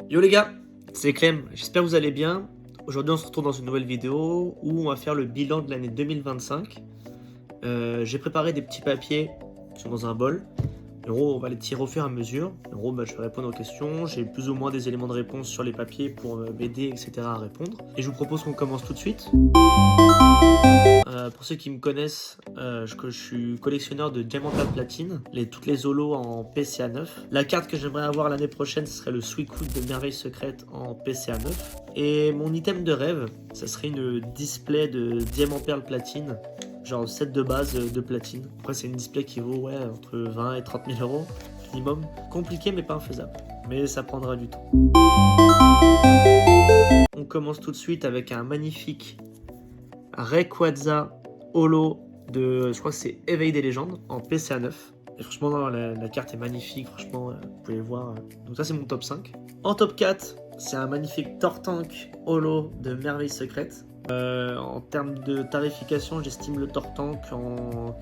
Yo les gars, c'est Clem, j'espère que vous allez bien. Aujourd'hui on se retrouve dans une nouvelle vidéo où on va faire le bilan de l'année 2025. J'ai préparé des petits papiers qui sont dans un bol. En gros, on va les tirer au fur et à mesure. En gros, je vais répondre aux questions. J'ai plus ou moins des éléments de réponse sur les papiers pour m'aider, etc. à répondre. Et je vous propose qu'on commence tout de suite. Pour ceux qui me connaissent, je suis collectionneur de Diamantal Platine, toutes les holos en PCA 9. La carte que j'aimerais avoir l'année prochaine, ce serait le Suicune de Merveille Secrète en PCA 9. Et mon item de rêve, ça serait une display de Diamant Perle Platine, genre set de base de platine. Après, c'est une display qui vaut entre 20 et 30 000 euros minimum. Compliqué, mais pas infaisable. Mais ça prendra du temps. On commence tout de suite avec un magnifique Rayquaza Holo de, je crois que c'est Éveil des légendes en PCA 9. Et franchement, la carte est magnifique, franchement, vous pouvez le voir. Donc ça, c'est mon top 5. En top 4, c'est un magnifique Tortank Holo de Merveille Secrète. En termes de tarification, j'estime le Tortank en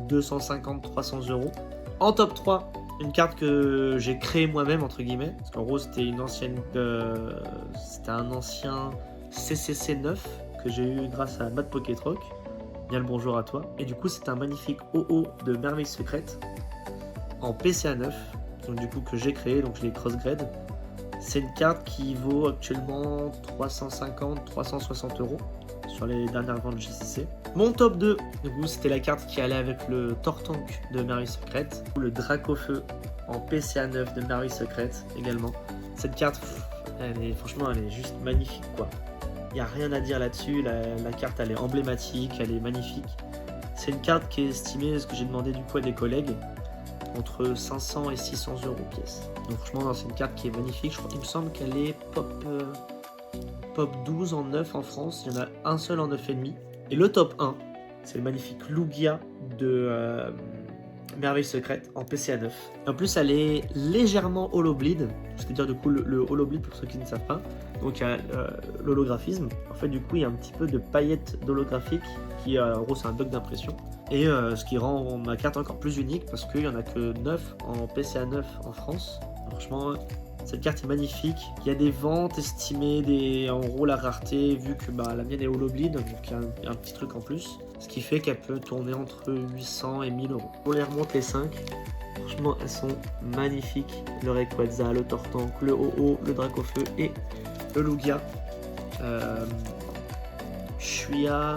250-300 euros. En top 3, une carte que j'ai créée moi-même, entre guillemets. Parce qu'en gros, c'était une ancienne, c'était un ancien CCC 9 que j'ai eu grâce à Mad Pokétroc. Bien le bonjour à toi. Et du coup, c'est un magnifique OO de Merveille Secrète en PCA 9. Donc du coup, que j'ai créé, donc je l'ai cross-grade. C'est une carte qui vaut actuellement 350-360 euros sur les dernières ventes GCC. Mon top 2, du coup, c'était la carte qui allait avec le Tortank de Merveille Secrète, le Dracofeu en PCA 9 de Merveille Secrète également. Cette carte, franchement, elle est juste magnifique, quoi. Il n'y a rien à dire là-dessus, la carte elle est emblématique, elle est magnifique. C'est une carte qui est estimée, ce que j'ai demandé du coup à des collègues, entre 500 et 600 euros pièce. Donc franchement c'est une carte qui est magnifique, il me semble qu'elle est pop 12 en 9 en France, il y en a un seul en 9,5. Et le top 1, c'est le magnifique Lugia de Merveille Secrète en PCA 9. En plus elle est légèrement holobleed, c'est-à-dire du coup le holobleed pour ceux qui ne savent pas. Donc il y a l'holographisme. En fait du coup il y a un petit peu de paillettes d'holographique qui en gros c'est un bug d'impression. Et ce qui rend ma carte encore plus unique parce qu'il n'y en a que 9 en PCA 9 en France. Franchement cette carte est magnifique. Il y a des ventes estimées, en gros la rareté vu que la mienne est holobleed, donc il y a un petit truc en plus. Ce qui fait qu'elle peut tourner entre 800 et 1000 euros. On les remonte les 5. Franchement elles sont magnifiques. Le Rayquaza, le Tortank, le OO, le Dracofeu et le Lugia. Je suis à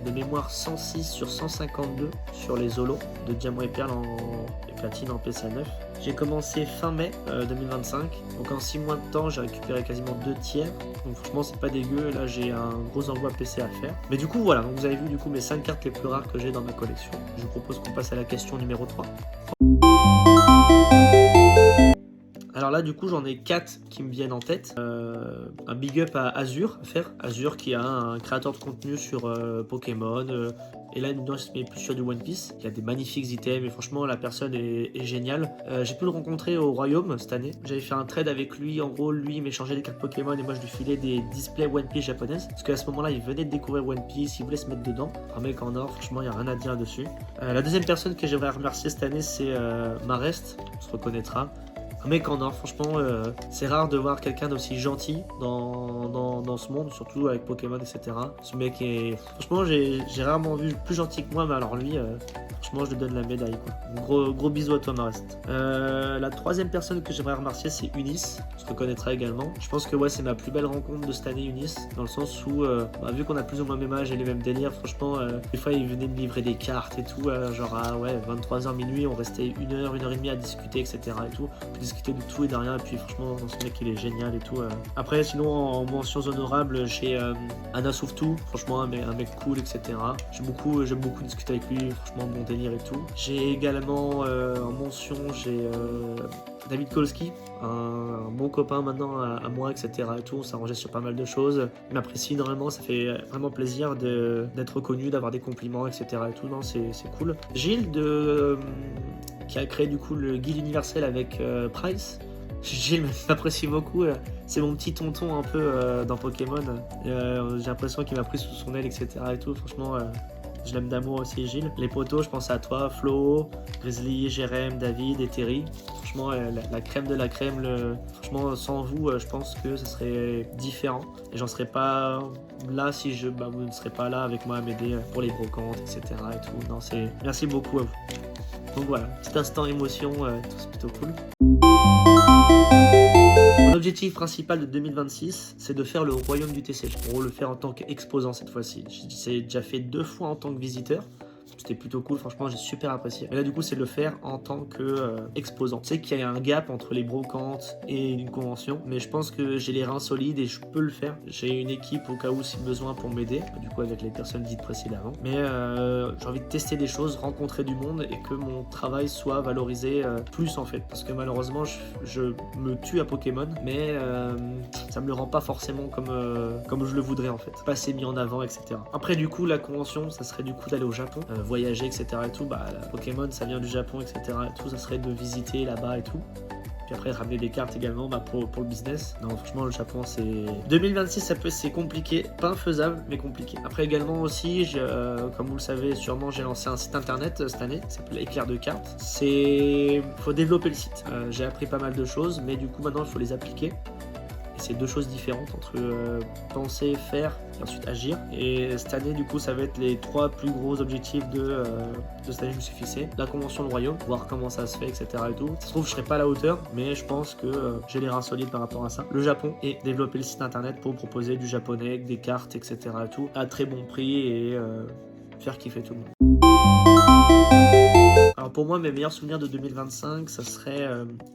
de mémoire 106 sur 152 sur les holos de Diamant et Perle et Platine en PCA 9. J'ai commencé fin mai 2025, donc en 6 mois de temps j'ai récupéré quasiment 2 tiers, donc franchement c'est pas dégueu. Là j'ai un gros envoi PC à faire. Mais du coup voilà, donc vous avez vu du coup mes 5 cartes les plus rares que j'ai dans ma collection. Je vous propose qu'on passe à la question numéro 3. Alors là du coup j'en ai 4 qui me viennent en tête. Un big up à Azur à faire. Azur qui a un créateur de contenu sur Pokémon. Et là maintenant il se met plus sur du One Piece. Il y a des magnifiques items et franchement la personne est géniale. J'ai pu le rencontrer au Royaume cette année. J'avais fait un trade avec lui. En gros lui il m'échangeait des cartes Pokémon et moi je lui filais des displays One Piece japonaises. Parce qu'à ce moment là il venait de découvrir One Piece, il voulait se mettre dedans. Un mec en or, franchement il n'y a rien à dire dessus. La deuxième personne que j'aimerais remercier cette année c'est Marest, on se reconnaîtra. Un mec en or, franchement, c'est rare de voir quelqu'un d'aussi gentil dans ce monde, surtout avec Pokémon, etc. Ce mec est... Franchement, j'ai rarement vu plus gentil que moi, mais alors lui, franchement, je lui donne la médaille, quoi. Gros bisous à toi, Marest. La troisième personne que j'aimerais remercier, c'est Unis. On se reconnaîtra également. Je pense que ouais, c'est ma plus belle rencontre de cette année, Unis, dans le sens où, vu qu'on a plus ou moins le même âge et les mêmes délires, franchement, des fois, il venait me livrer des cartes et tout, genre à 23h minuit, on restait 1h et demie à discuter, etc. et tout. Discuter de tout et de rien, et puis franchement ce mec il est génial et tout. Après sinon en mentions honorables j'ai Anna Souftou, franchement un mec cool, etc. J'aime beaucoup discuter avec lui, franchement bon délire et tout. J'ai également en mention j'ai David Kolski, un bon copain maintenant à moi, etc. et tout. On s'arrangeait sur pas mal de choses. Il m'apprécie énormément, ça fait vraiment plaisir d'être reconnu, d'avoir des compliments, etc. et tout. Non, c'est cool. Gilles qui a créé du coup le guide universel avec Price. Gilles m'apprécie beaucoup, c'est mon petit tonton un peu dans Pokémon. J'ai l'impression qu'il m'a pris sous son aile, etc. et tout. Franchement, Je l'aime d'amour aussi, Gilles. Les potos, je pense à toi, Flo, Grizzly, Jérém, David et Terry. Franchement, la crème de la crème. Franchement, sans vous, je pense que ça serait différent. Et j'en serais pas là si vous ne serez pas là avec moi à m'aider pour les brocantes, etc. Et tout. Non, merci beaucoup à vous. Donc voilà, petit instant émotion, c'est plutôt cool. Mon objectif principal de 2026, c'est de faire le royaume du TCG. Pour le faire en tant qu'exposant cette fois-ci. J'ai déjà fait 2 fois en tant que visiteur. C'était plutôt cool, franchement j'ai super apprécié. Mais là du coup c'est de le faire en tant que exposant. Je sais qu'il y a un gap entre les brocantes et une convention, mais je pense que j'ai les reins solides et je peux le faire. J'ai une équipe au cas où si besoin pour m'aider, du coup avec les personnes dites précédemment. Mais j'ai envie de tester des choses, rencontrer du monde et que mon travail soit valorisé plus en fait. Parce que malheureusement je me tue à Pokémon, mais ça me le rend pas forcément comme je le voudrais en fait. Pas assez mis en avant, etc. Après du coup la convention, ça serait du coup d'aller au Japon. Voyager, etc. et tout, la Pokémon ça vient du Japon, etc. et tout, ça serait de visiter là-bas et tout. Puis après ramener des cartes également pour le business. Non, franchement, le Japon c'est. 2026, c'est compliqué, pas infaisable, mais compliqué. Après également aussi, comme vous le savez sûrement, j'ai lancé un site internet cette année, qui s'appelle Éclair de cartes. Faut développer le site. J'ai appris pas mal de choses, mais du coup maintenant il faut les appliquer. C'est 2 choses différentes entre penser, faire et ensuite agir. Et cette année, du coup, ça va être les 3 plus gros objectifs de cette année que je me suis fixé. La convention de royaume, voir comment ça se fait, etc. et tout. Ça se trouve, je serai pas à la hauteur, mais je pense que j'ai les reins solides par rapport à ça. Le Japon et développer le site internet pour proposer du japonais, des cartes, etc. et tout, à très bon prix et faire kiffer tout le monde. Alors pour moi, mes meilleurs souvenirs de 2025, ça serait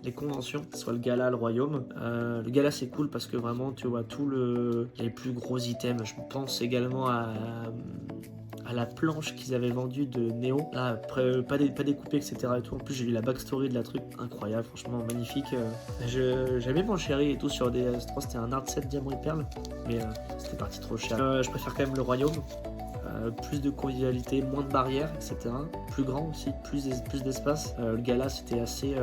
les conventions, que ce soit le gala, le royaume. Le gala, c'est cool parce que vraiment, tu vois les plus gros items. Je pense également à la planche qu'ils avaient vendue de Néo. Là, après, pas découpée, etc. et tout. En plus, j'ai vu la backstory de la truc, incroyable, franchement magnifique. J'avais mon chéri et tout sur des. Je crois que c'était un art set diamant et perle, mais c'était parti trop cher. Je préfère quand même le royaume. Plus de convivialité, moins de barrières, etc. Plus grand aussi, plus d'espace. Le gala c'était assez...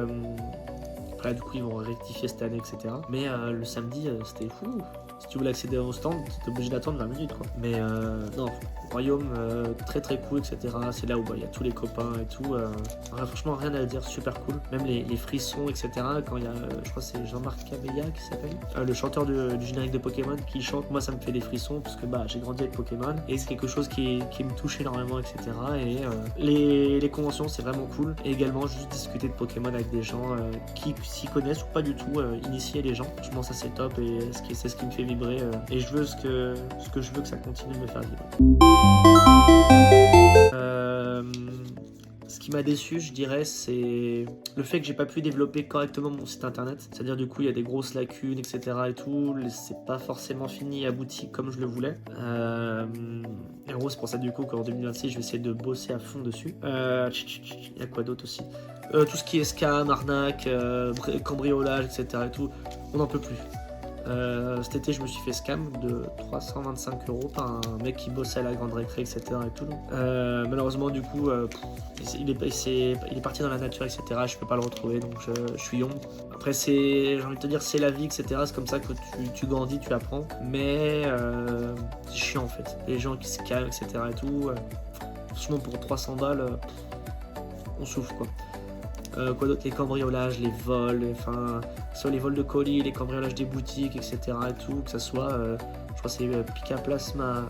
Après du coup ils vont rectifier cette année, etc. Mais le samedi c'était fou. Si tu voulais accéder au stand, t'es obligé d'attendre 20 minutes quoi. Mais non, royaume très très cool, etc. C'est là où il y a tous les copains et tout. Franchement rien à dire, super cool. Même les frissons, etc. Quand il y a, je crois que c'est Jean-Marc Camélia qui s'appelle, le chanteur du générique de Pokémon qui chante, moi ça me fait des frissons parce que j'ai grandi avec Pokémon et c'est quelque chose qui me touche énormément, etc. Et les conventions c'est vraiment cool. Et également juste discuter de Pokémon avec des gens qui s'y connaissent ou pas du tout, initier les gens. Je pense que ça c'est top et c'est ce qui me fait vibrer et je veux ce que je veux que ça continue de me faire vibrer. Ce qui m'a déçu, je dirais, c'est le fait que j'ai pas pu développer correctement mon site internet. C'est-à-dire du coup, il y a des grosses lacunes, etc. et tout. C'est pas forcément fini et abouti comme je le voulais. Et en gros, c'est pour ça du coup qu'en 2026, je vais essayer de bosser à fond dessus. Il y a quoi d'autre aussi? Tout ce qui est scam, arnaque, cambriolage, etc. et tout, on n'en peut plus. Cet été je me suis fait scam de 325 € par un mec qui bossait à la grande récré, etc. et tout. Malheureusement du coup il est parti dans la nature, etc. Je peux pas le retrouver donc je suis honte. Après j'ai envie de te dire c'est la vie, etc. C'est comme ça que tu grandis, tu apprends. Mais c'est chiant en fait. Les gens qui se calment, etc. et tout. Franchement pour 300 balles on souffre quoi. Quoi d'autre, les cambriolages, les vols, enfin, soit les vols de colis, les cambriolages des boutiques, etc. et tout, que ça soit, je crois que c'est Pika Plasma,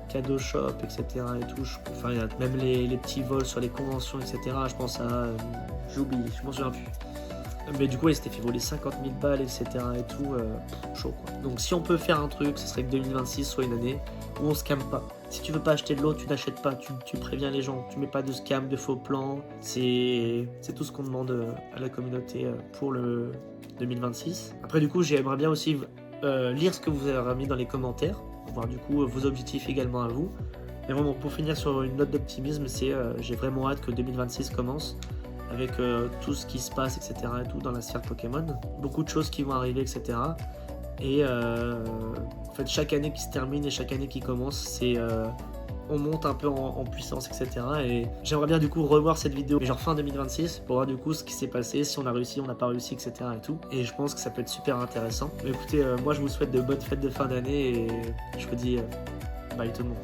Cadeau Shop, etc. et tout, enfin, il y a même les petits vols sur les conventions, etc. Je pense à, j'oublie, je m'en souviens plus. Mais du coup, il s'était fait voler 50 000 balles, etc. et tout, chaud quoi. Donc si on peut faire un truc, ce serait que 2026 soit une année où on scam pas. Si tu veux pas acheter de l'eau, tu n'achètes pas, tu préviens les gens, tu mets pas de scam, de faux plans. C'est tout ce qu'on demande à la communauté pour le 2026. Après du coup, j'aimerais bien aussi lire ce que vous avez mis dans les commentaires, voir du coup vos objectifs également à vous. Mais vraiment, pour finir sur une note d'optimisme, j'ai vraiment hâte que 2026 commence avec tout ce qui se passe, etc. et tout dans la sphère Pokémon. Beaucoup de choses qui vont arriver, etc. Et en fait, chaque année qui se termine et chaque année qui commence, on monte un peu en puissance, etc. Et j'aimerais bien du coup revoir cette vidéo, genre fin 2026, pour voir du coup ce qui s'est passé, si on a réussi, on n'a pas réussi, etc. et tout. Et je pense que ça peut être super intéressant. Mais écoutez, moi je vous souhaite de bonnes fêtes de fin d'année et je vous dis bye tout le monde.